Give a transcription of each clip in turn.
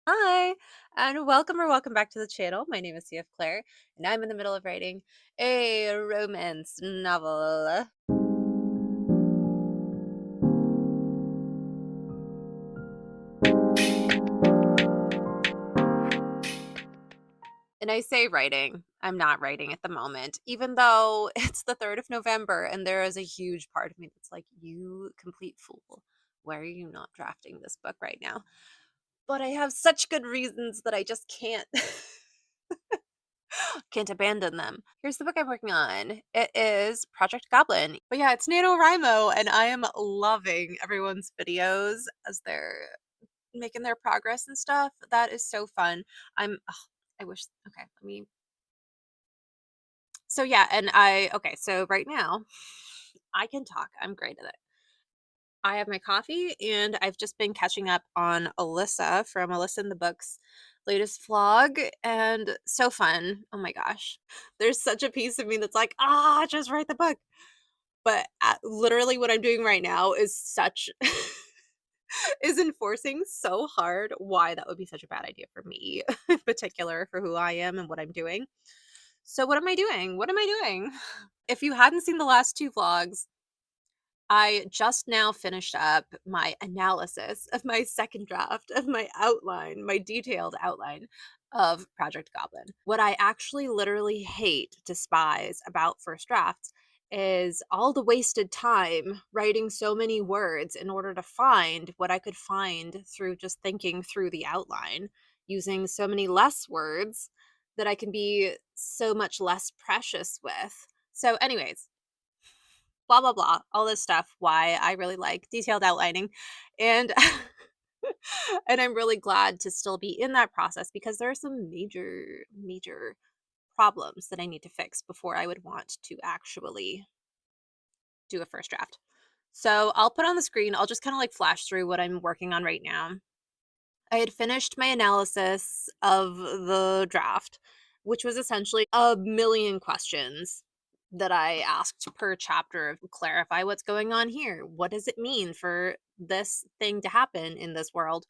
Hi, and welcome or welcome back to the channel. My name is CF Claire, and I'm in the middle of writing a romance novel. And I say writing, I'm not writing at the moment, even though it's the 3rd of November, and there is a huge part of me that's like, you complete fool. Why are you not drafting this book right now? But I have such good reasons that I just can't. Can't abandon them. Here's the book I'm working on. It is Project Goblin. But yeah, it's NaNoWriMo, and I am loving everyone's videos as they're making their progress and stuff. That is so fun. I wish, okay, let me. So yeah, okay, so right now I can talk. I'm great at it. I have my coffee and I've just been catching up on Alyssa from Alyssa in the Book's latest vlog, and so fun. Oh my gosh. There's such a piece of me that's like, just write the book. But literally what I'm doing right now is such is enforcing so hard why that would be such a bad idea for me in particular, for who I am and what I'm doing. So what am I doing? What am I doing? If you hadn't seen the last two vlogs, I just now finished up my analysis of my second draft of my outline, my detailed outline of Project Goblin. What I actually literally hate, despise about first drafts is all the wasted time writing so many words in order to find what I could find through just thinking through the outline, using so many less words that I can be so much less precious with. So, anyways, blah blah blah, all this stuff, why I really like detailed outlining. And and I'm really glad to still be in that process because there are some major problems that I need to fix before I would want to actually do a first draft. So I'll put on the screen, I'll just kind of like flash through what I'm working on right now. I had finished my analysis of the draft, which was essentially a million questions that I asked per chapter of clarify what's going on here. What does it mean for this thing to happen in this world?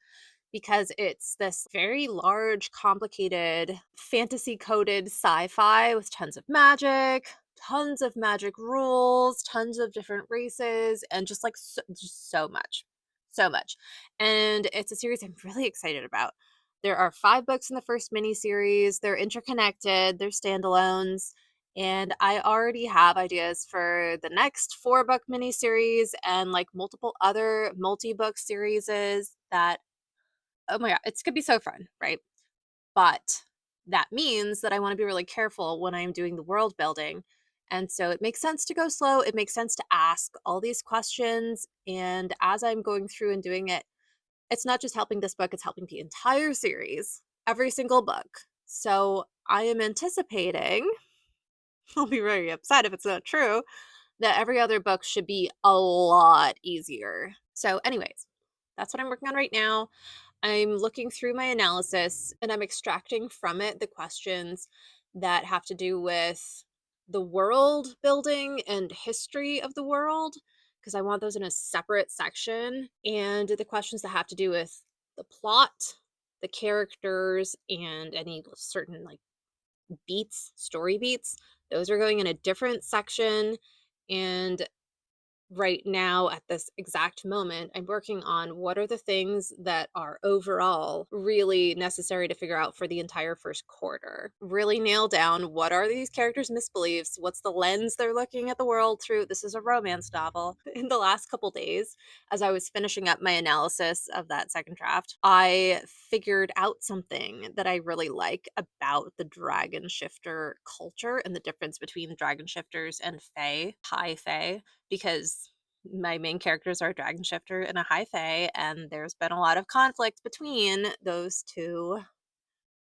Because it's this very large, complicated, fantasy coded sci fi with tons of magic rules, tons of different races, and just so much. So much. And it's a series I'm really excited about. There are 5 books in the first miniseries. They're interconnected, they're standalones. And I already have ideas for the next 4 book miniseries and like multiple other multi book series that, oh my God, it's going to be so fun, right? But that means that I want to be really careful when I'm doing the world building. And so it makes sense to go slow. It makes sense to ask all these questions. And as I'm going through and doing it, it's not just helping this book, it's helping the entire series, every single book. So I am anticipating, I'll be very upset if it's not true, that every other book should be a lot easier. So, anyways, that's what I'm working on right now. I'm looking through my analysis and I'm extracting from it the questions that have to do with the world building and history of the world, because I want those in a separate section, and the questions that have to do with the plot, the characters, and any certain like beats, story beats. Those are going in a different section. And right now at this exact moment, I'm working on what are the things that are overall really necessary to figure out for the entire first quarter. Really nail down what are these characters' misbeliefs, what's the lens they're looking at the world through. This is a romance novel. In the last couple days, as I was finishing up my analysis of that second draft, I figured out something that I really like about the dragon shifter culture and the difference between dragon shifters and fae, high fae, because my main characters are a dragon shifter and a high fae, and there's been a lot of conflict between those two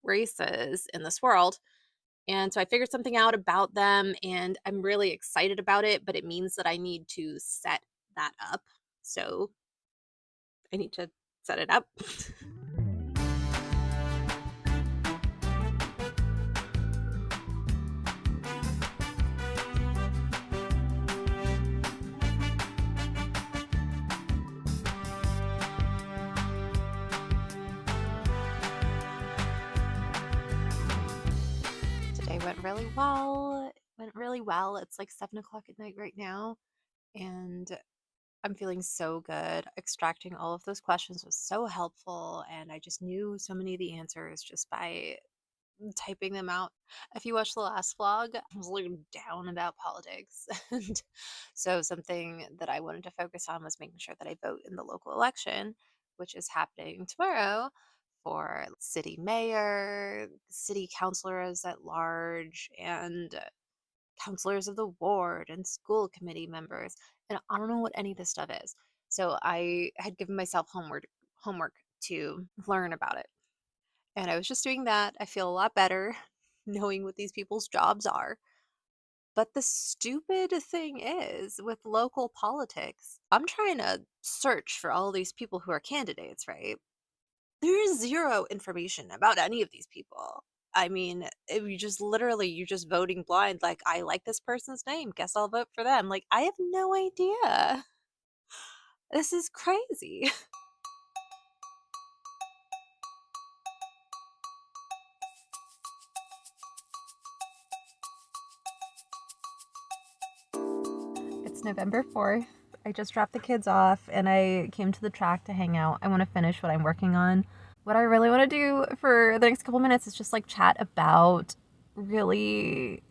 races in this world. And so I figured something out about them, and I'm really excited about it, but it means that I need to set that up. So I need to set it up. went really well. It went really well. It's like 7 o'clock at night right now, and I'm feeling so good. Extracting all of those questions was so helpful, and I just knew so many of the answers just by typing them out. If you watched the last vlog, I was like down about politics. And so something that I wanted to focus on was making sure that I vote in the local election, which is happening tomorrow, for city mayor, city councilors at large, and counselors of the ward and school committee members. And I don't know what any of this stuff is. So I had given myself homework to learn about it. And I was just doing that. I feel a lot better knowing what these people's jobs are. But the stupid thing is, with local politics, I'm trying to search for all these people who are candidates, right? There is zero information about any of these people. I mean, you just literally, you're just voting blind. Like, I like this person's name. Guess I'll vote for them. Like, I have no idea. This is crazy. It's November 4th. I just dropped the kids off and I came to the track to hang out. I want to finish what I'm working on. What I really want to do for the next couple minutes is just like chat about really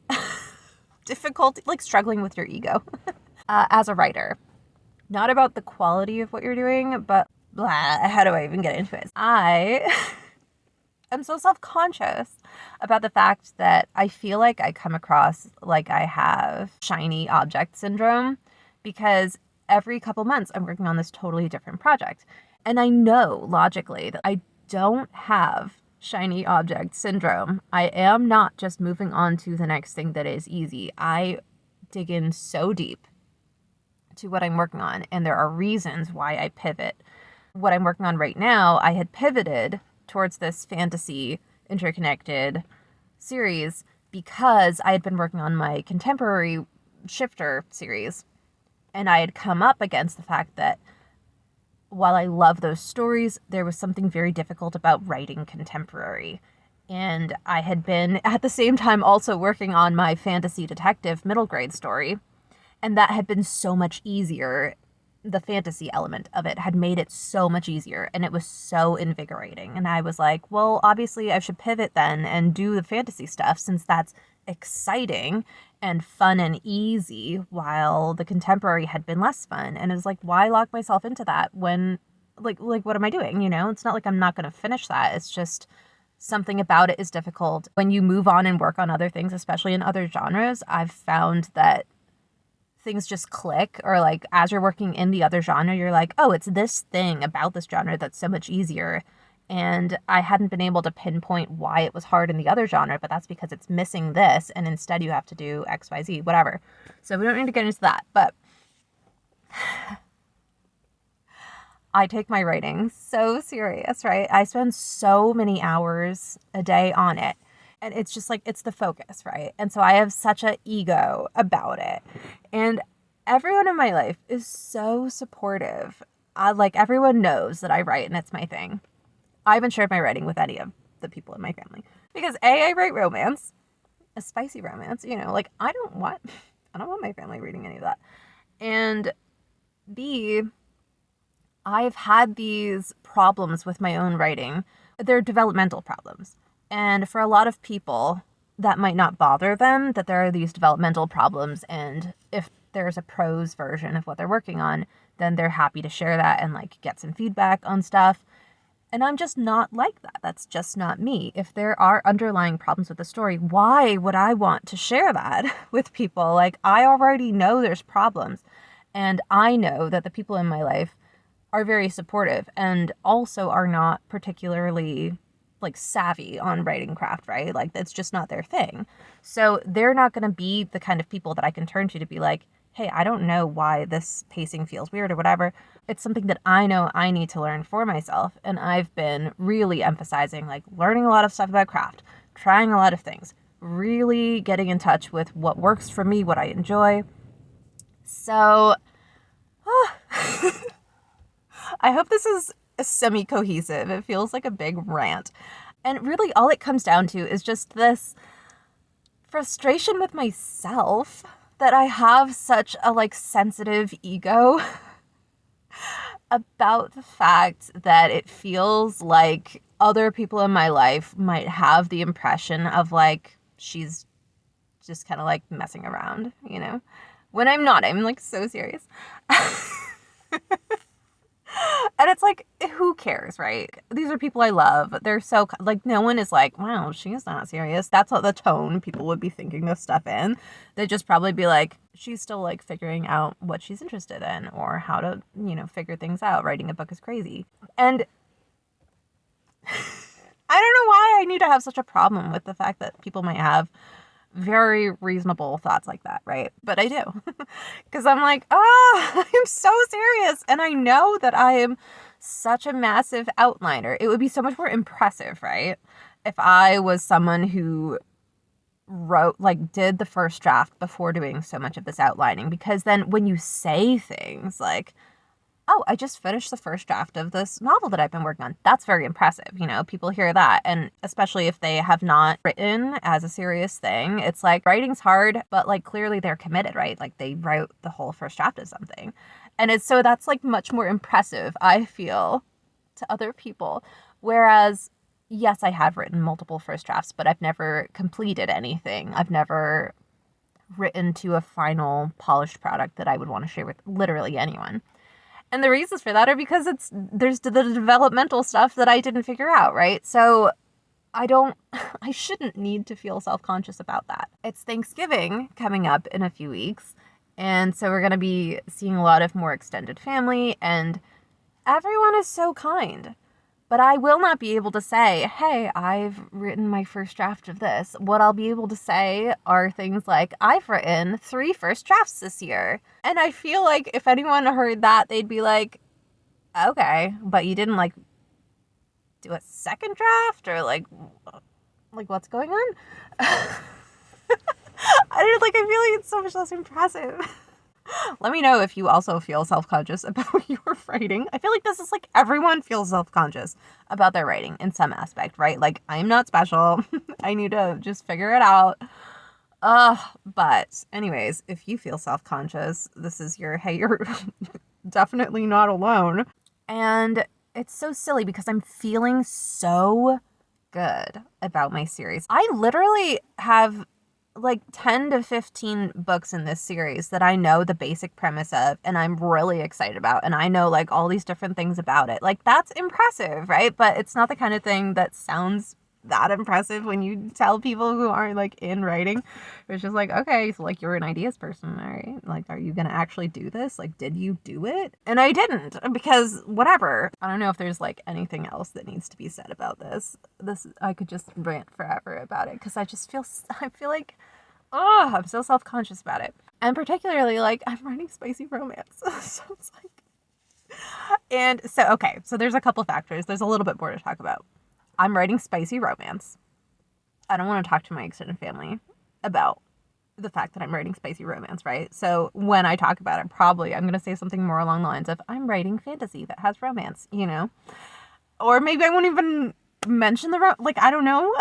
difficult, like struggling with your ego as a writer. Not about the quality of what you're doing, but how do I even get into it? I am so self-conscious about the fact that I feel like I come across like I have shiny object syndrome, because every couple months I'm working on this totally different project. And I know logically that I don't have shiny object syndrome. I am not just moving on to the next thing that is easy. I dig in so deep to what I'm working on, and there are reasons why I pivot. What I'm working on right now, I had pivoted towards this fantasy interconnected series because I had been working on my contemporary shifter series, and I had come up against the fact that while I love those stories, there was something very difficult about writing contemporary. And I had been at the same time also working on my fantasy detective middle grade story, and that had been so much easier. The fantasy element of it had made it so much easier, and it was so invigorating. And I was like, well, obviously I should pivot then and do the fantasy stuff, since that's exciting and fun and easy, while the contemporary had been less fun. And it was like, why lock myself into that when, like what am I doing? You know, it's not like I'm not going to finish that. It's just something about it is difficult. When you move on and work on other things, especially in other genres, I've found that things just click, or like as you're working in the other genre, you're like, oh, it's this thing about this genre that's so much easier. And I hadn't been able to pinpoint why it was hard in the other genre, but that's because it's missing this, and instead you have to do XYZ, whatever. So we don't need to get into that, but I take my writing so serious, right? I spend so many hours a day on it. And it's just like, it's the focus, right? And so I have such an ego about it. And everyone in my life is so supportive. Like, everyone knows that I write and it's my thing. I haven't shared my writing with any of the people in my family. Because A, I write romance, a spicy romance, you know, like I don't want my family reading any of that. And B, I've had these problems with my own writing. They're developmental problems. And for a lot of people, that might not bother them, that there are these developmental problems. And if there's a prose version of what they're working on, then they're happy to share that and like get some feedback on stuff. And I'm just not like that. That's just not me. If there are underlying problems with the story, why would I want to share that with people? Like, I already know there's problems. And I know that the people in my life are very supportive and also are not particularly like savvy on writing craft, right? Like, that's just not their thing. So they're not going to be the kind of people that I can turn to be like, hey, I don't know why this pacing feels weird or whatever. It's something that I know I need to learn for myself. And I've been really emphasizing like learning a lot of stuff about craft, trying a lot of things, really getting in touch with what works for me, what I enjoy. So I hope this is semi-cohesive. It feels like a big rant. And really all it comes down to is just this frustration with myself that I have such a like sensitive ego about the fact that it feels like other people in my life might have the impression of like she's just kind of like messing around, you know? When I'm not, I'm like so serious. And it's like, who cares, right? These are people I love. They're so, like, no one is like, wow, she's not serious. That's not the tone people would be thinking this stuff in. They'd just probably be like, she's still, like, figuring out what she's interested in or how to, you know, figure things out. Writing a book is crazy. And I don't know why I need to have such a problem with the fact that people might have very reasonable thoughts like that, right? But I do. Because I'm like, I'm so serious. And I know that I am such a massive outliner. It would be so much more impressive, right? If I was someone who wrote, like, did the first draft before doing so much of this outlining. Because then when you say things like, oh, I just finished the first draft of this novel that I've been working on. That's very impressive. You know, people hear that. And especially if they have not written as a serious thing, it's like writing's hard, but like clearly they're committed, right? Like they wrote the whole first draft of something. And it's so that's like much more impressive, I feel, to other people. Whereas, yes, I have written multiple first drafts, but I've never completed anything. I've never written to a final polished product that I would want to share with literally anyone. And the reasons for that are because there's the developmental stuff that I didn't figure out, right? So I shouldn't need to feel self-conscious about that. It's Thanksgiving coming up in a few weeks. And so we're going to be seeing a lot of more extended family, and everyone is so kind. But I will not be able to say, hey, I've written my first draft of this. What I'll be able to say are things like, I've written 3 first drafts this year. And I feel like if anyone heard that, they'd be like, okay, but you didn't like do a second draft, or like what's going on? I feel like it's so much less impressive. Let me know if you also feel self-conscious about your writing. I feel like this is like everyone feels self-conscious about their writing in some aspect, right? Like, I'm not special. I need to just figure it out. But anyways, if you feel self-conscious, this is hey, you're definitely not alone. And it's so silly because I'm feeling so good about my series. I literally have like 10 to 15 books in this series that I know the basic premise of and I'm really excited about, and I know like all these different things about it. Like, that's impressive, right? But it's not the kind of thing that sounds that impressive when you tell people who aren't like in writing. It's just like, okay, so like you're an ideas person, all right? Like, are you gonna actually do this? Like, did you do it? And I didn't, because whatever. I don't know if there's like anything else that needs to be said about this. I could just rant forever about it because I feel like, I'm so self-conscious about it. And particularly, like, I'm writing spicy romance. So it's like, and so, okay, so there's a couple factors. There's a little bit more to talk about. I'm writing spicy romance. I don't want to talk to my extended family about the fact that I'm writing spicy romance, right? So when I talk about it, I'm going to say something more along the lines of, I'm writing fantasy that has romance, you know? Or maybe I won't even mention like, I don't know.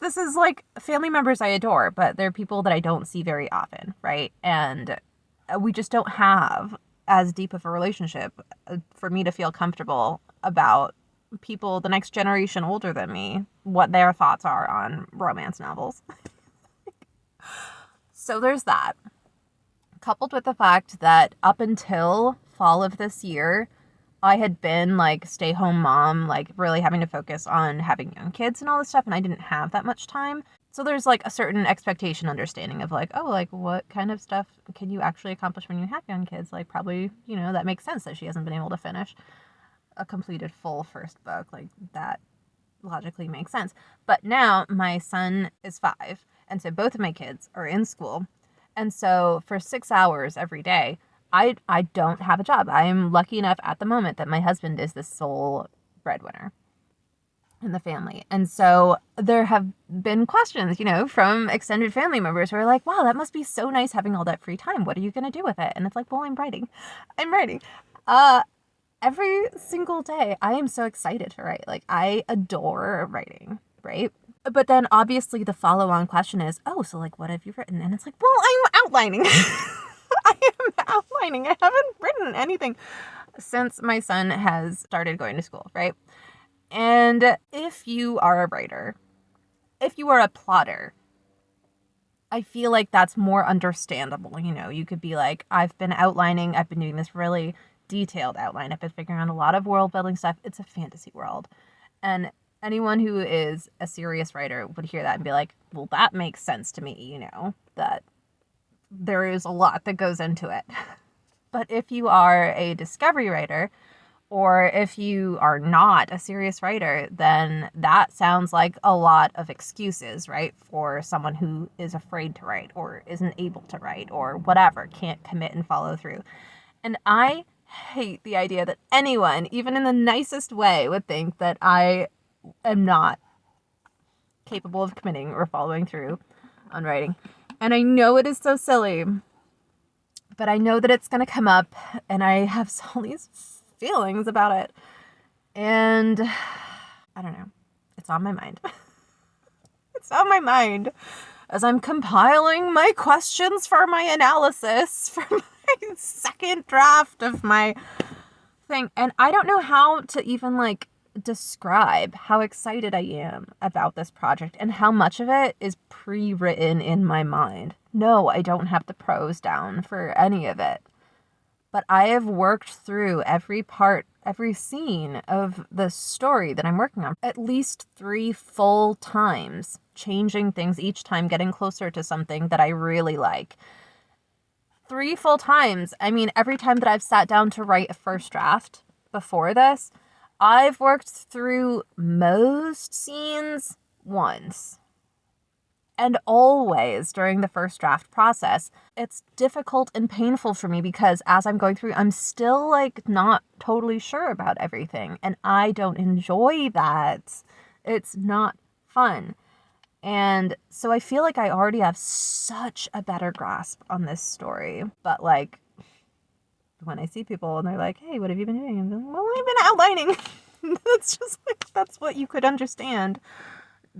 This is like family members I adore, but they're people that I don't see very often, right? And we just don't have as deep of a relationship for me to feel comfortable about people the next generation older than me, what their thoughts are on romance novels. So there's that. Coupled with the fact that up until fall of this year, I had been like stay-home mom, like really having to focus on having young kids and all this stuff, and I didn't have that much time. So there's like a certain expectation understanding of like, oh, like what kind of stuff can you actually accomplish when you have young kids? Like, probably, you know, that makes sense that she hasn't been able to finish a completed full first book. Like, that logically makes sense. But now my son is 5, and so both of my kids are in school. And so for 6 hours every day, I don't have a job. I am lucky enough at the moment that my husband is the sole breadwinner in the family. And so there have been questions, you know, from extended family members who are like, wow, that must be so nice having all that free time. What are you going to do with it? And it's like, well, I'm writing. Every single day, I am so excited to write. Like, I adore writing, right? But then obviously the follow-on question is, oh, so like what have you written? And it's like, well, I'm outlining. I am outlining. I haven't written anything since my son has started going to school, right? And if you are a writer, if you are a plotter, I feel like that's more understandable. You know, you could be like, I've been outlining, I've been doing this really detailed outline. I've been figuring out a lot of world building stuff. It's a fantasy world. And anyone who is a serious writer would hear that and be like, well, that makes sense to me, you know, that there is a lot that goes into it. But if you are a discovery writer, or if you are not a serious writer, then that sounds like a lot of excuses, right? For someone who is afraid to write or isn't able to write or whatever, can't commit and follow through. And I hate the idea that anyone, even in the nicest way, would think that I am not capable of committing or following through on writing. And I know it is so silly, but I know that it's going to come up, and I have all these feelings about it. And I don't know. It's on my mind. It's on my mind as I'm compiling my questions for my analysis for my second draft of my thing. And I don't know how to even like describe how excited I am about this project and how much of it is pre-written in my mind. No, I don't have the prose down for any of it. But I have worked through every part, every scene of the story that I'm working on at least 3 full times, changing things each time, getting closer to something that I really like. 3 full times. I mean, every time that I've sat down to write a first draft before this, I've worked through most scenes once. And always during the first draft process, it's difficult and painful for me because as I'm going through, I'm still like not totally sure about everything. And I don't enjoy that. It's not fun. And so I feel like I already have such a better grasp on this story. But like, when I see people and they're like, hey, what have you been doing? I'm like, well, I've been outlining. That's just like, that's what you could understand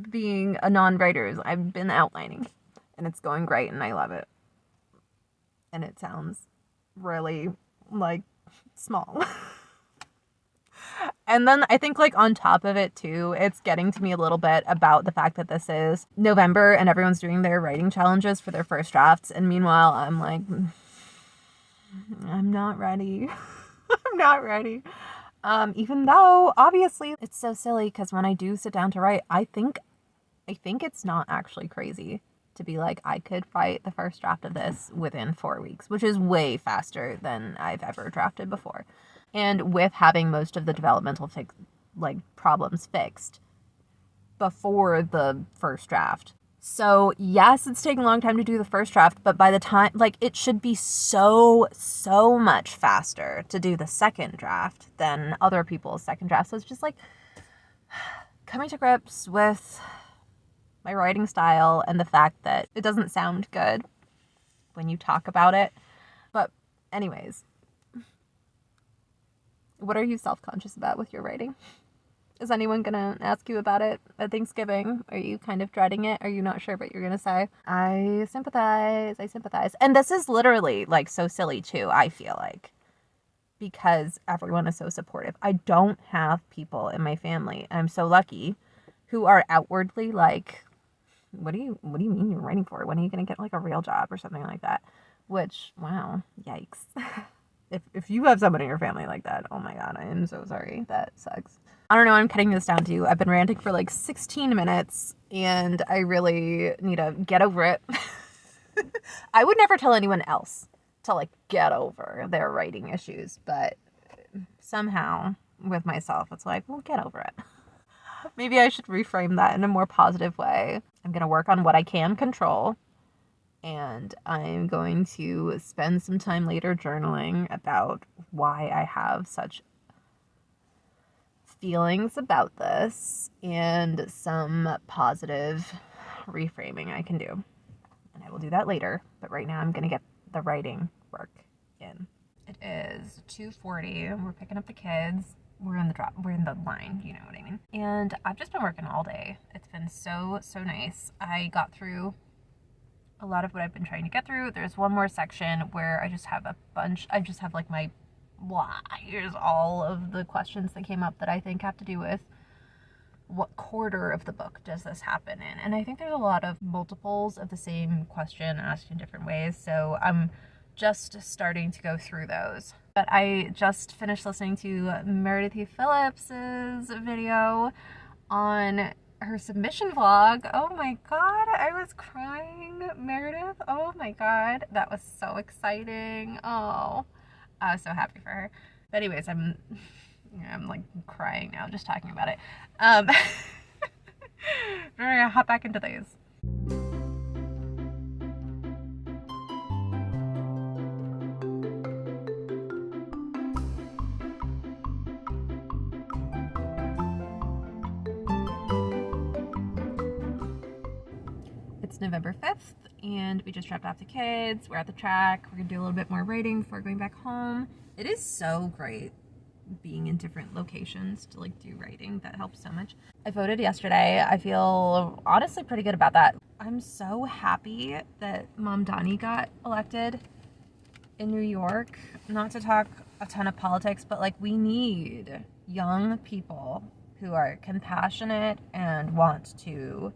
being a non-writer is. I've been outlining and it's going great and I love it. And it sounds really like small. And then I think like on top of it too, it's getting to me a little bit about the fact that this is November and everyone's doing their writing challenges for their first drafts. And meanwhile, I'm like, I'm not ready. I'm not ready. Even though obviously it's so silly because when I do sit down to write, I think it's not actually crazy to be like, I could write the first draft of this within 4 weeks, which is way faster than I've ever drafted before. And with having most of the developmental problems fixed before the first draft. So yes, it's taking a long time to do the first draft, but by the time, like, it should be so much faster to do the second draft than other people's second drafts. So it's just like coming to grips with my writing style and the fact that it doesn't sound good when you talk about it. But anyways, what are you self-conscious about with your writing? Is anyone gonna ask you about it at Thanksgiving? Are you kind of dreading it? Are you not sure what you're gonna say? I sympathize. And this is literally like so silly too, I feel like, because everyone is so supportive. I don't have people in my family, I'm so lucky, who are outwardly like, what do you mean you're writing for? When are you gonna get like a real job or something like that? Which, wow, yikes. If you have someone in your family like that, oh my god, I am so sorry. That sucks. I don't know, I'm cutting this down to, I've been ranting for like 16 minutes and I really need to get over it. I would never tell anyone else to like get over their writing issues, but somehow with myself, it's like, well, get over it. Maybe I should reframe that in a more positive way. I'm going to work on what I can control. And I'm going to spend some time later journaling about why I have such feelings about this and some positive reframing I can do. And I will do that later. But right now I'm going to get the writing work in. It is 2:40. We're picking up the kids. We're in the line, you know what I mean. And I've just been working all day. It's been so nice. I got through a lot of what I've been trying to get through. There's one more section where I just have like my blah. Here's all of the questions that came up that I think have to do with what quarter of the book does this happen in. And I think there's a lot of multiples of the same question asked in different ways. So I'm just starting to go through those. But I just finished listening to Meredith E. Phillips's video on her submission vlog. Oh my god, I was crying, Meredith. Oh my god, that was so exciting. Oh, I was so happy for her. But anyways, I'm like crying now just talking about it. We're gonna hop back into these. It's November 5th, and we just dropped off the kids. We're at the track. We're gonna do a little bit more writing before going back home. It is so great being in different locations to like do writing. That helps so much. I voted yesterday. I feel honestly pretty good about that. I'm so happy that Mom Donnie got elected in New York. Not to talk a ton of politics, but like we need young people who are compassionate and want to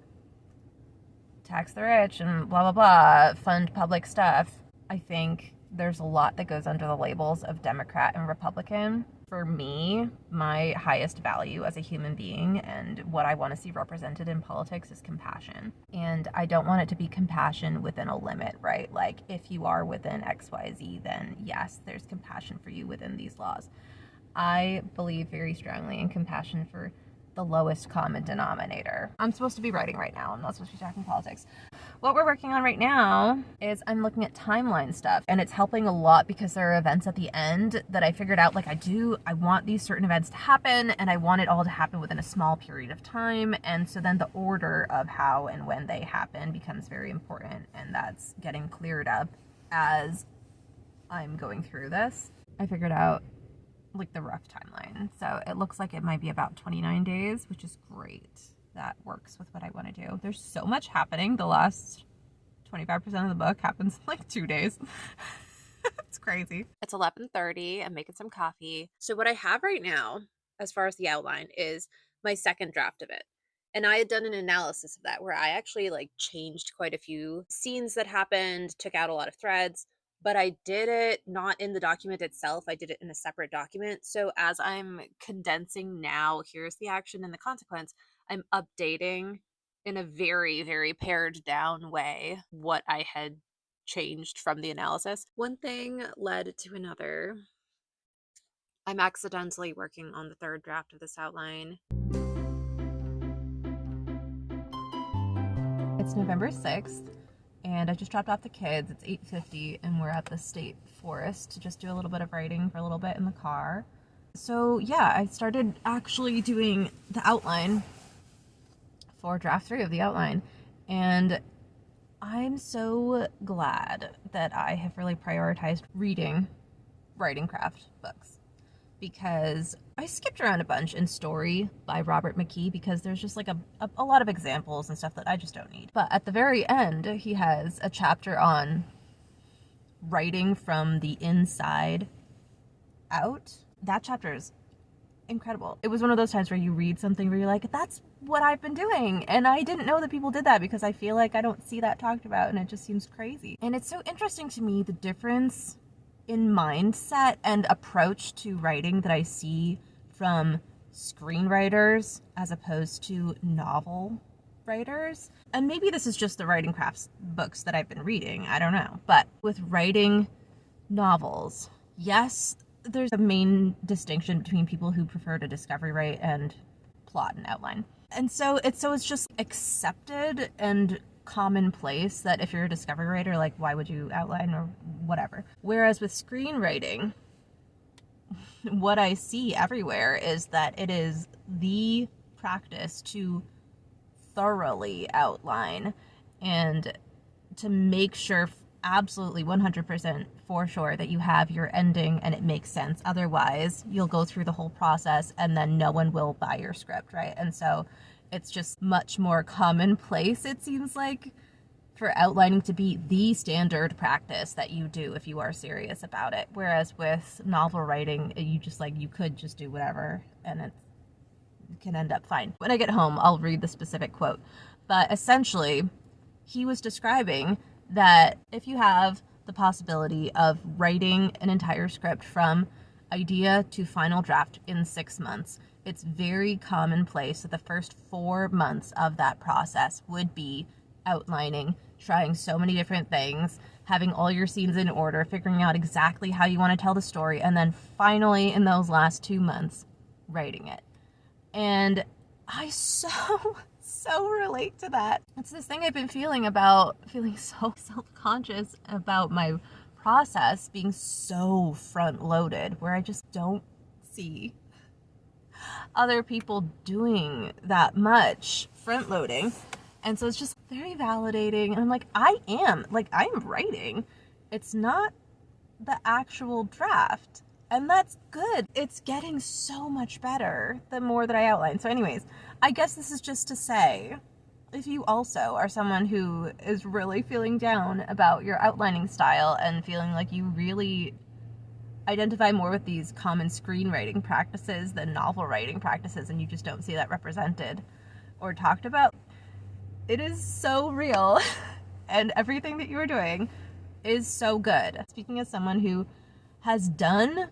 tax the rich and blah, blah, blah, fund public stuff. I think there's a lot that goes under the labels of Democrat and Republican. For me, my highest value as a human being and what I want to see represented in politics is compassion. And I don't want it to be compassion within a limit, right? Like if you are within XYZ, then yes, there's compassion for you within these laws. I believe very strongly in compassion for the lowest common denominator. I'm supposed to be writing right now. I'm not supposed to be talking politics. What we're working on right now is I'm looking at timeline stuff, and it's helping a lot because there are events at the end that I figured out, like I want these certain events to happen, and I want it all to happen within a small period of time, and so then the order of how and when they happen becomes very important, and that's getting cleared up as I'm going through this. I figured out like the rough timeline. So it looks like it might be about 29 days, which is great. That works with what I want to do. There's so much happening. The last 25% of the book happens in like 2 days. It's crazy. It's 11:30. I'm making some coffee. So what I have right now, as far as the outline, is my second draft of it. And I had done an analysis of that where I actually like changed quite a few scenes that happened, took out a lot of threads, but I did it not in the document itself. I did it in a separate document. So as I'm condensing now, here's the action and the consequence, I'm updating in a very, very pared down way what I had changed from the analysis. One thing led to another. I'm accidentally working on the third draft of this outline. It's November 6th. And I just dropped off the kids. It's 8:50 and we're at the state forest to just do a little bit of writing for a little bit in the car. So yeah, I started actually doing the outline for draft 3 of the outline. And I'm so glad that I have really prioritized reading writing craft books, because I skipped around a bunch in Story by Robert McKee because there's just like a lot of examples and stuff that I just don't need. But at the very end, he has a chapter on writing from the inside out. That chapter is incredible. It was one of those times where you read something where you're like, that's what I've been doing. And I didn't know that people did that because I feel like I don't see that talked about and it just seems crazy. And it's so interesting to me, the difference in mindset and approach to writing that I see from screenwriters as opposed to novel writers. And maybe this is just the writing crafts books that I've been reading, I don't know. But with writing novels, yes, there's a main distinction between people who prefer to discovery write and plot and outline. And so it's just accepted and commonplace that if you're a discovery writer, like why would you outline or whatever. Whereas with screenwriting, what I see everywhere is that it is the practice to thoroughly outline and to make sure absolutely 100% for sure that you have your ending and it makes sense. Otherwise, you'll go through the whole process and then no one will buy your script, right? And so It's just much more commonplace, it seems like, for outlining to be the standard practice that you do if you are serious about it. Whereas with novel writing, you just like, you could just do whatever and it can end up fine. When I get home, I'll read the specific quote. But essentially, he was describing that if you have the possibility of writing an entire script from idea to final draft in 6 months, it's very commonplace that the first 4 months of that process would be outlining, trying so many different things, having all your scenes in order, figuring out exactly how you want to tell the story, and then finally in those last 2 months, writing it. And I so relate to that. It's this thing I've been feeling about feeling so self-conscious about my process being so front-loaded, where I just don't see other people doing that much front-loading. And so it's just very validating. And I'm like, I'm writing. It's not the actual draft. And that's good. It's getting so much better the more that I outline. So anyways, I guess this is just to say, if you also are someone who is really feeling down about your outlining style and feeling like you really identify more with these common screenwriting practices than novel writing practices, and you just don't see that represented or talked about, it is so real, and everything that you are doing is so good. Speaking as someone who has done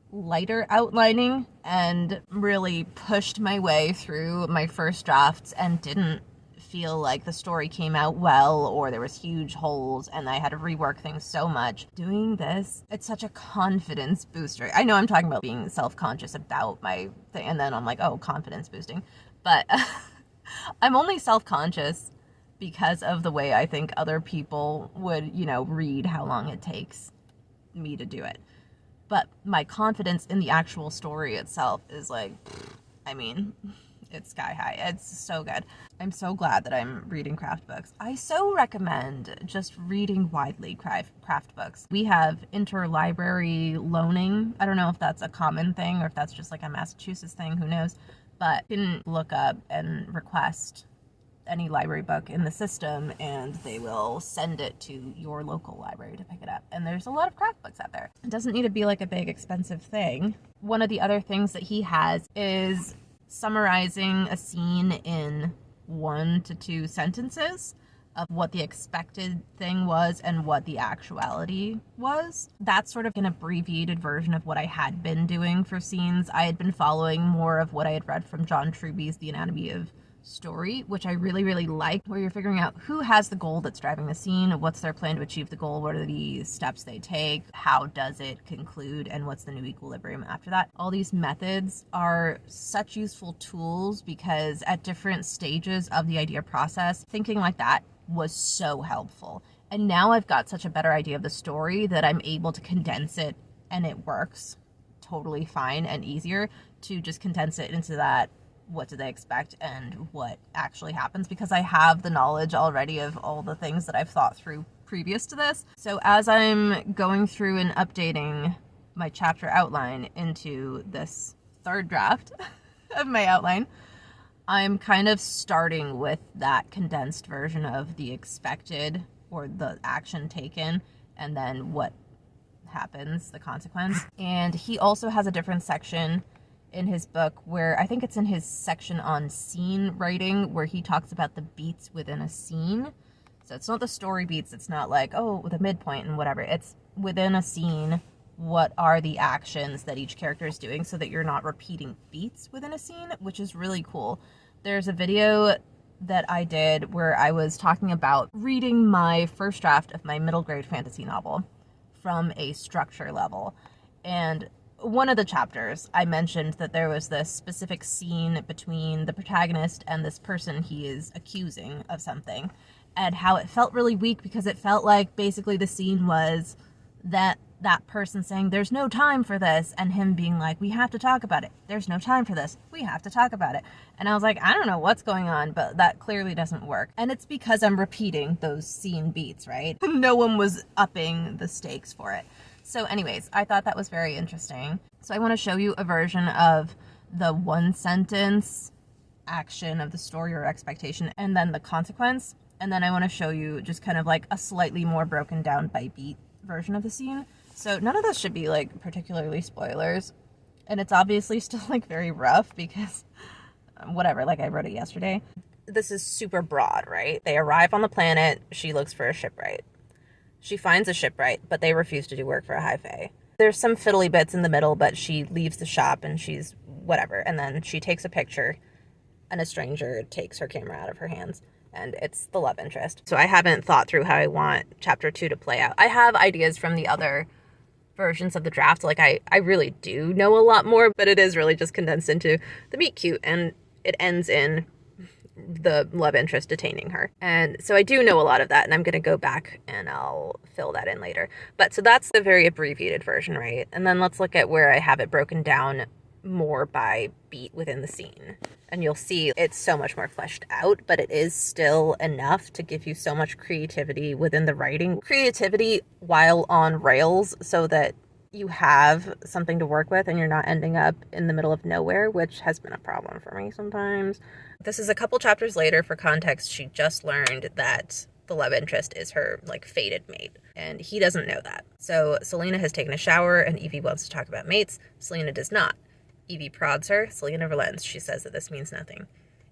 lighter outlining and really pushed my way through my first drafts and didn't feel like the story came out well, or there was huge holes and I had to rework things so much. Doing this, it's such a confidence booster. I know I'm talking about being self-conscious about my thing, and then I'm like, oh, confidence boosting. But I'm only self-conscious because of the way I think other people would, read how long it takes me to do it. But my confidence in the actual story itself is like, it's sky high. It's so good. I'm so glad that I'm reading craft books. I so recommend just reading widely craft books. We have interlibrary loaning. I don't know if that's a common thing or if that's just like a Massachusetts thing, who knows. But you can look up and request any library book in the system and they will send it to your local library to pick it up. And there's a lot of craft books out there. It doesn't need to be like a big expensive thing. One of the other things that he has is summarizing a scene in 1 to 2 sentences of what the expected thing was and what the actuality was. That's sort of an abbreviated version of what I had been doing for scenes. I had been following more of what I had read from John Truby's The Anatomy of Story, which I really, really liked, where you're figuring out who has the goal that's driving the scene, what's their plan to achieve the goal, what are the steps they take, how does it conclude, and what's the new equilibrium after that. All these methods are such useful tools because at different stages of the idea process, thinking like that was so helpful. And now I've got such a better idea of the story that I'm able to condense it, and it works totally fine and easier to just condense it into that what do they expect and what actually happens, because I have the knowledge already of all the things that I've thought through previous to this. So as I'm going through and updating my chapter outline into this third draft of my outline, I'm kind of starting with that condensed version of the expected or the action taken and then what happens, the consequence. And he also has a different section in his book where I think it's in his section on scene writing where he talks about the beats within a scene. So it's not the story beats. It's not like, oh, the midpoint and whatever. It's within a scene. What are the actions that each character is doing so that you're not repeating beats within a scene, which is really cool. There's a video that I did where I was talking about reading my first draft of my middle grade fantasy novel from a structure level. And one of the chapters, I mentioned that there was this specific scene between the protagonist and this person he is accusing of something, and how it felt really weak because it felt like basically the scene was that person saying, there's no time for this, and him being like, we have to talk about it. There's no time for this. We have to talk about it. And I was like, I don't know what's going on, but that clearly doesn't work. And it's because I'm repeating those scene beats, right? No one was upping the stakes for it. So anyways, I thought that was very interesting. So I want to show you a version of the one sentence action of the story or expectation and then the consequence. And then I want to show you just kind of like a slightly more broken down by beat version of the scene. So none of this should be like particularly spoilers. And it's obviously still like very rough because whatever, like I wrote it yesterday. This is super broad, right? They arrive on the planet. She looks for a shipwright. She finds a shipwright, but they refuse to do work for a high fae. There's some fiddly bits in the middle, but she leaves the shop and she's whatever. And then she takes a picture and a stranger takes her camera out of her hands. And it's the love interest. So I haven't thought through how I want chapter 2 to play out. I have ideas from the other versions of the draft. Like I really do know a lot more, but it is really just condensed into the meet cute, and it ends in the love interest detaining her. And so I do know a lot of that, and I'm going to go back and I'll fill that in later. But so that's the very abbreviated version, right? And then let's look at where I have it broken down more by beat within the scene. And you'll see it's so much more fleshed out, but it is still enough to give you so much creativity within the writing. Creativity while on rails so that you have something to work with and you're not ending up in the middle of nowhere, which has been a problem for me sometimes. This is a couple chapters later. For context, she just learned that the love interest is her like fated mate, and he doesn't know that. So Selena has taken a shower and Evie wants to talk about mates. Selena does not. Evie prods her. Selena relents. She says that this means nothing.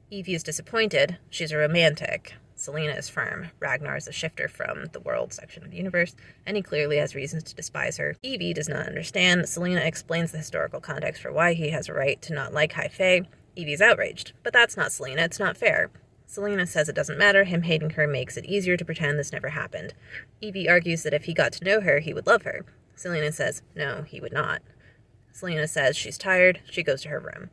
Evie is disappointed. She's a romantic. Selena is firm. Ragnar is a shifter from the world section of the universe, and he clearly has reasons to despise her. Evie does not understand. Selena explains the historical context for why he has a right to not like high fae. Evie's outraged. But that's not Selena. It's not fair. Selena says it doesn't matter. Him hating her makes it easier to pretend this never happened. Evie argues that if he got to know her, he would love her. Selena says, no, he would not. Selena says she's tired. She goes to her room.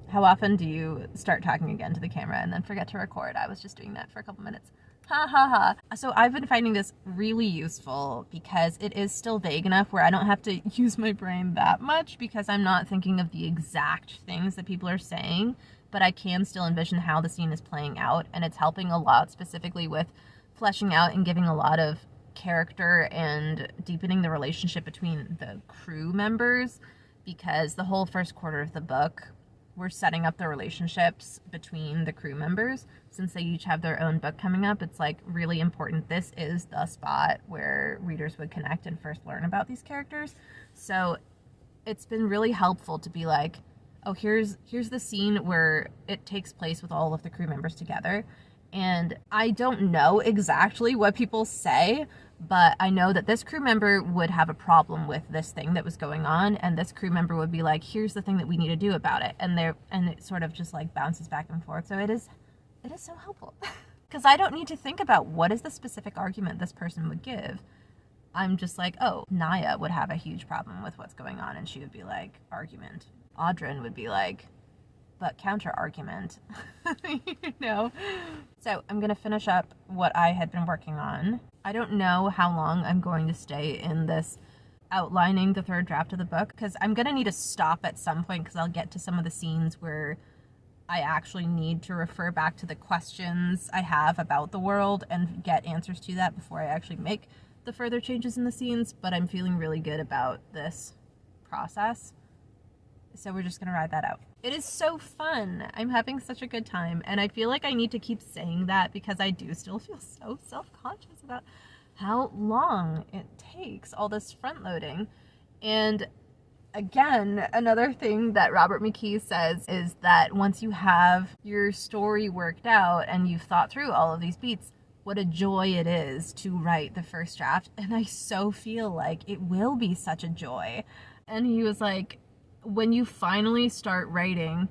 How often do you start talking again to the camera and then forget to record? I was just doing that for a couple minutes. Ha ha ha. So I've been finding this really useful because it is still vague enough where I don't have to use my brain that much because I'm not thinking of the exact things that people are saying, but I can still envision how the scene is playing out, and it's helping a lot specifically with fleshing out and giving a lot of character and deepening the relationship between the crew members, because the whole first quarter of the book we're setting up the relationships between the crew members. Since they each have their own book coming up, it's like really important. This is the spot where readers would connect and first learn about these characters. So it's been really helpful to be like, oh, here's the scene where it takes place with all of the crew members together. And I don't know exactly what people say, but I know that this crew member would have a problem with this thing that was going on, and this crew member would be like, here's the thing that we need to do about it. And it sort of just like bounces back and forth. So it is so helpful. Because I don't need to think about what is the specific argument this person would give. I'm just like, oh, Naya would have a huge problem with what's going on, and she would be like, argument. Audrin would be like, but counter argument. You know? So I'm going to finish up what I had been working on. I don't know how long I'm going to stay in this outlining the third draft of the book, because I'm going to need to stop at some point, because I'll get to some of the scenes where I actually need to refer back to the questions I have about the world and get answers to that before I actually make the further changes in the scenes. But I'm feeling really good about this process. So we're just going to ride that out. It is so fun. I'm having such a good time. And I feel like I need to keep saying that because I do still feel so self-conscious about how long it takes, all this front loading. And again, another thing that Robert McKee says is that once you have your story worked out and you've thought through all of these beats, what a joy it is to write the first draft. And I so feel like it will be such a joy. And he was like, when you finally start writing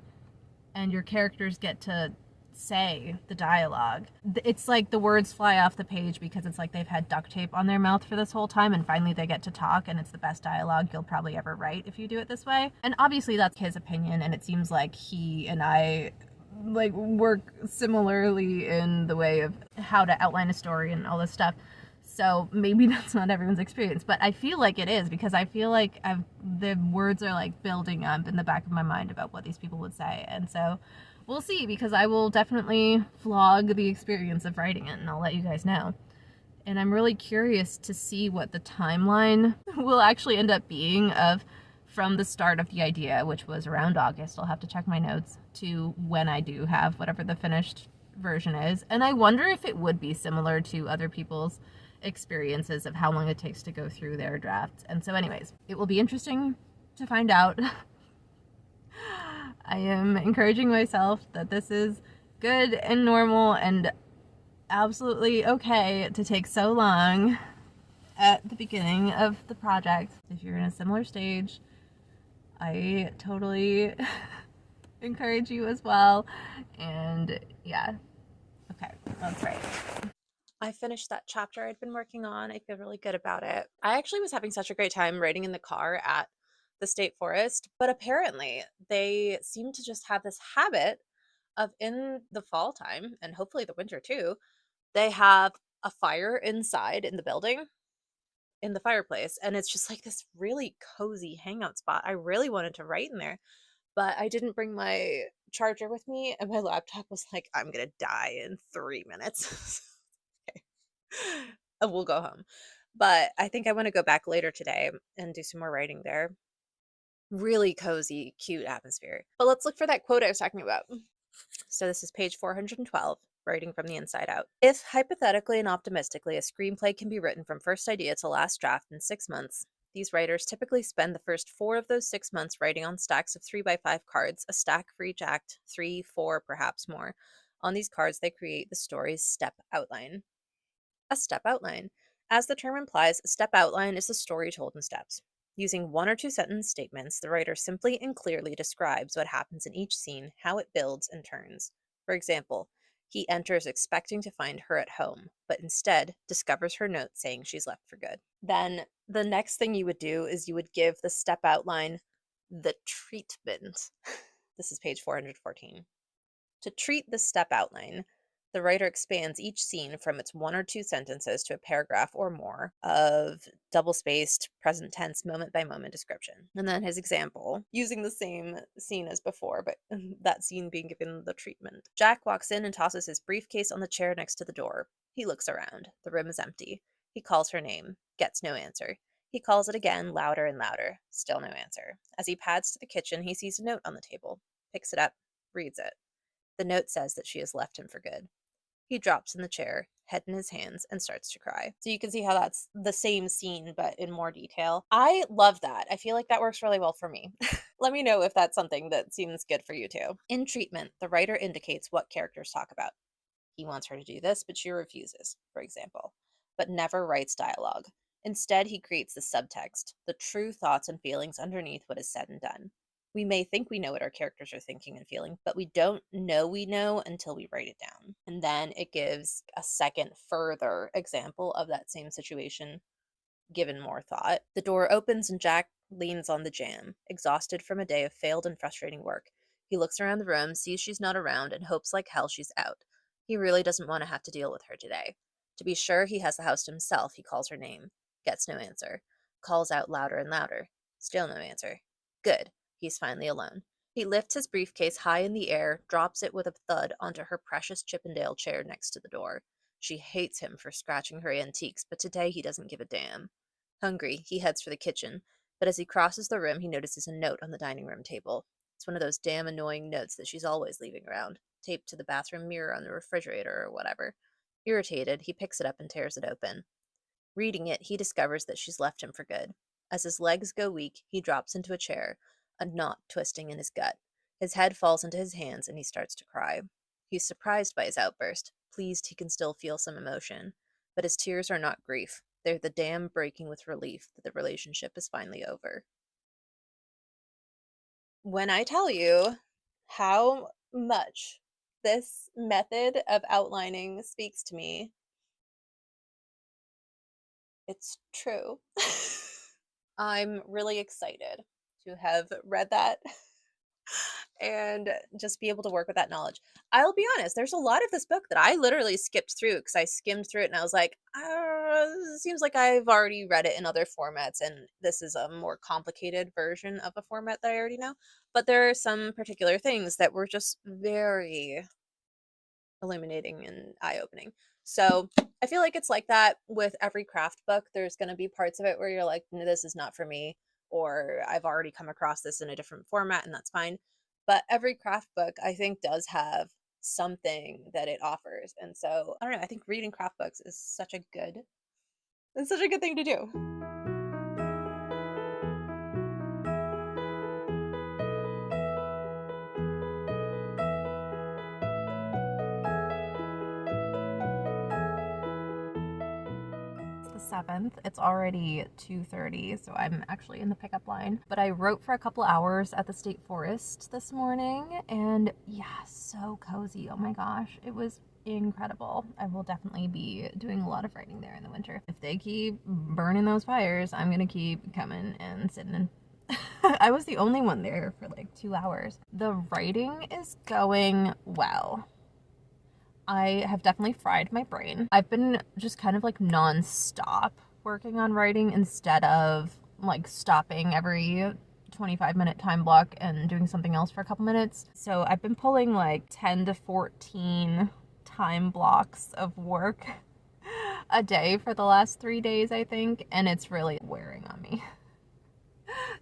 and your characters get to say the dialogue, it's like the words fly off the page because it's like they've had duct tape on their mouth for this whole time, and finally they get to talk, and it's the best dialogue you'll probably ever write if you do it this way. And obviously that's his opinion, and it seems like he and I like work similarly in the way of how to outline a story and all this stuff. So maybe that's not everyone's experience, but I feel like it is, because I feel like the words are like building up in the back of my mind about what these people would say. And so we'll see, because I will definitely vlog the experience of writing it, and I'll let you guys know. And I'm really curious to see what the timeline will actually end up being of from the start of the idea, which was around August, I'll have to check my notes, to when I do have whatever the finished version is. And I wonder if it would be similar to other people's experiences of how long it takes to go through their drafts. And so, anyways, it will be interesting to find out. I am encouraging myself that this is good and normal and absolutely okay to take so long at the beginning of the project. If you're in a similar stage, I totally encourage you as well. And yeah, okay, that's right. I finished that chapter I'd been working on. I feel really good about it. I actually was having such a great time writing in the car at the state forest, but apparently they seem to just have this habit of, in the fall time and hopefully the winter too, they have a fire inside in the building, in the fireplace, and it's just like this really cozy hangout spot. I really wanted to write in there, but I didn't bring my charger with me, and my laptop was like, I'm gonna die in 3 minutes. Okay. We'll go home. But I think I want to go back later today and do some more writing there. Really cozy, cute atmosphere. But let's look for that quote I was talking about. So this is page 412, writing from the inside out. If, hypothetically and optimistically, a screenplay can be written from first idea to last draft in 6 months, these writers typically spend the first 4 of those 6 months writing on stacks of 3x5 cards, a stack for each act, 3, 4, perhaps more. On these cards, they create the story's step outline. A step outline. As the term implies, a step outline is a story told in steps. Using 1 or 2 sentence statements, the writer simply and clearly describes what happens in each scene, how it builds and turns. For example, he enters expecting to find her at home, but instead discovers her note saying she's left for good. Then the next thing you would do is you would give the step outline the treatment. This is page 414. To treat the step outline, the writer expands each scene from its 1 or 2 sentences to a paragraph or more of double-spaced, present tense, moment-by-moment description. And then his example, using the same scene as before, but that scene being given the treatment. Jack walks in and tosses his briefcase on the chair next to the door. He looks around. The room is empty. He calls her name. Gets no answer. He calls it again, louder and louder. Still no answer. As he pads to the kitchen, he sees a note on the table. Picks it up. Reads it. The note says that she has left him for good. He drops in the chair, head in his hands, and starts to cry. So you can see how that's the same scene, but in more detail. I love that. I feel like that works really well for me. Let me know if that's something that seems good for you too. In treatment, the writer indicates what characters talk about. He wants her to do this, but she refuses, for example, but never writes dialogue. Instead, he creates the subtext, the true thoughts and feelings underneath what is said and done. We may think we know what our characters are thinking and feeling, but we don't know we know until we write it down. And then it gives a second further example of that same situation given more thought. The door opens and Jack leans on the jamb, exhausted from a day of failed and frustrating work. He looks around the room, sees she's not around, and hopes like hell she's out. He really doesn't want to have to deal with her today. To be sure he has the house to himself, he calls her name. Gets no answer. Calls out louder and louder. Still no answer. Good. He's finally alone. He lifts his briefcase high in the air, drops it with a thud onto her precious Chippendale chair next to the door. She hates him for scratching her antiques, but today he doesn't give a damn. Hungry, he heads for the kitchen, but as he crosses the room, he notices a note on the dining room table. It's one of those damn annoying notes that she's always leaving around, taped to the bathroom mirror on the refrigerator or whatever. Irritated, he picks it up and tears it open. Reading it, he discovers that she's left him for good. As his legs go weak, he drops into a chair, a knot twisting in his gut. His head falls into his hands and he starts to cry. He's surprised by his outburst, pleased he can still feel some emotion. But his tears are not grief. They're the dam breaking with relief that the relationship is finally over. When I tell you how much this method of outlining speaks to me, it's true. I'm really excited to have read that and just be able to work with that knowledge. I'll be honest, there's a lot of this book that I literally skipped through because I skimmed through it and I was like, it seems like I've already read it in other formats, and this is a more complicated version of a format that I already know. But there are some particular things that were just very illuminating and eye-opening. So I feel like it's like that with every craft book. There's going to be parts of it where you're like, no, this is not for me, or I've already come across this in a different format, and that's fine. But every craft book, I think, does have something that it offers. And so, I don't know, I think reading craft books is such a good it's such a good thing to do. The 7th. It's already 2:30, so I'm actually in the pickup line. But I wrote for a couple hours at the state forest this morning, and yeah, so cozy. Oh my gosh, it was incredible. I will definitely be doing a lot of writing there in the winter. If they keep burning those fires, I'm gonna keep coming and sitting in. I was the only one there for like 2 hours. The writing is going well. I have definitely fried my brain. I've been just kind of like non-stop working on writing instead of like stopping every 25-minute time block and doing something else for a couple minutes. So I've been pulling like 10 to 14 time blocks of work a day for the last 3 days, I think, and it's really wearing on me.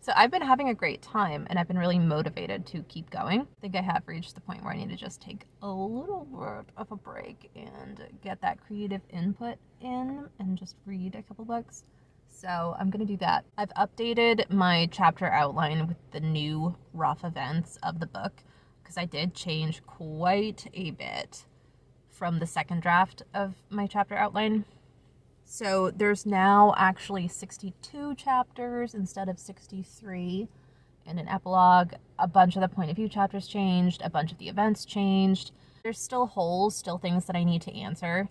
So I've been having a great time, and I've been really motivated to keep going. I think I have reached the point where I need to just take a little bit of a break and get that creative input in and just read a couple books. So I'm going to do that. I've updated my chapter outline with the new rough events of the book because I did change quite a bit from the second draft of my chapter outline. So there's now actually 62 chapters instead of 63 and an epilogue. A bunch of the point of view chapters changed, a bunch of the events changed. There's still holes, still things that I need to answer,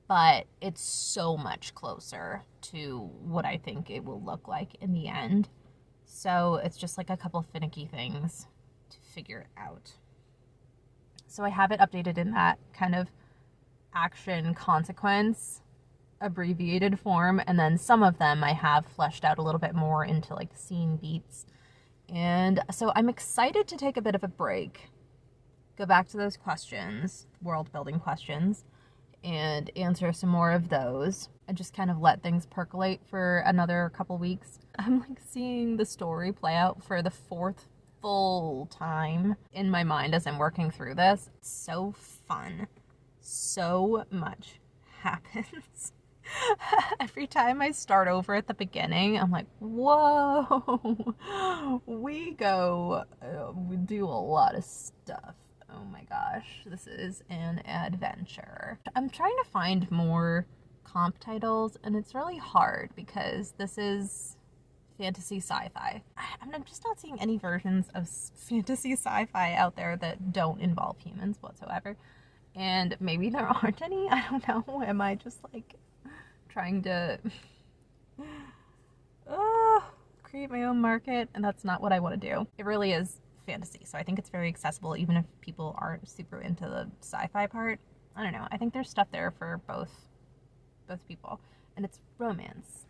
but it's so much closer to what I think it will look like in the end. So it's just like a couple finicky things to figure out. So I have it updated in that kind of action consequence abbreviated form, and then some of them I have fleshed out a little bit more into like scene beats. And so I'm excited to take a bit of a break, go back to those questions, world building questions, and answer some more of those and just kind of let things percolate for another couple weeks. I'm like seeing the story play out for the 4th full time in my mind as I'm working through this. It's so fun. So much happens. Every time I start over at the beginning, I'm like, whoa, we do a lot of stuff. Oh my gosh, this is an adventure. I'm trying to find more comp titles, and it's really hard because this is fantasy sci-fi. I'm just not seeing any versions of fantasy sci-fi out there that don't involve humans whatsoever. And maybe there aren't any. I don't know. Am I just like trying to create my own market? And that's not what I want to do. It really is fantasy, so I think it's very accessible even if people aren't super into the sci-fi part. I don't know. I think there's stuff there for both people, and it's romance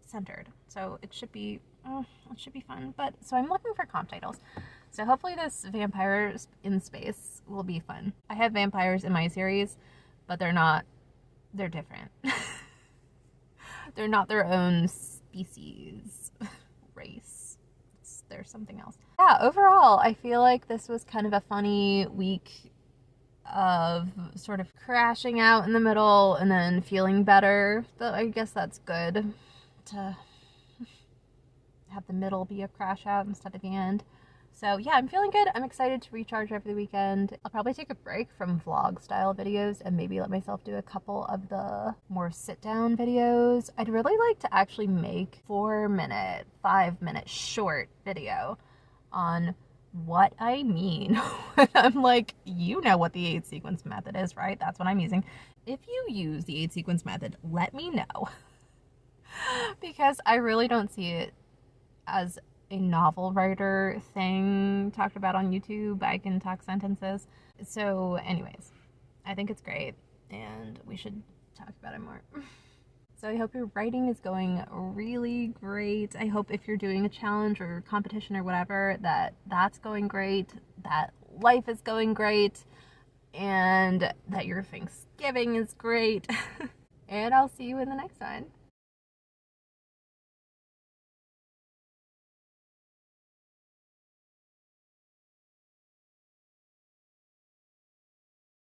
centered, so it should be fun. But so I'm looking for comp titles. So hopefully this vampires in space will be fun. I have vampires in my series, but they're different. They're not their own species, race. There's something else. Yeah, overall, I feel like this was kind of a funny week of sort of crashing out in the middle and then feeling better. But I guess that's good to have the middle be a crash out instead of the end. So yeah, I'm feeling good. I'm excited to recharge over the weekend. I'll probably take a break from vlog style videos and maybe let myself do a couple of the more sit down videos. I'd really like to actually make 4-minute, 5-minute short video on what I mean when I'm like, you know what the 8 sequence method is, right? That's what I'm using. If you use the 8 sequence method, let me know. Because I really don't see it as a novel writer thing talked about on YouTube. I can talk sentences. So anyways, I think it's great and we should talk about it more. So I hope your writing is going really great. I hope if you're doing a challenge or competition or whatever, that's going great, that life is going great, and that your Thanksgiving is great. And I'll see you in the next one.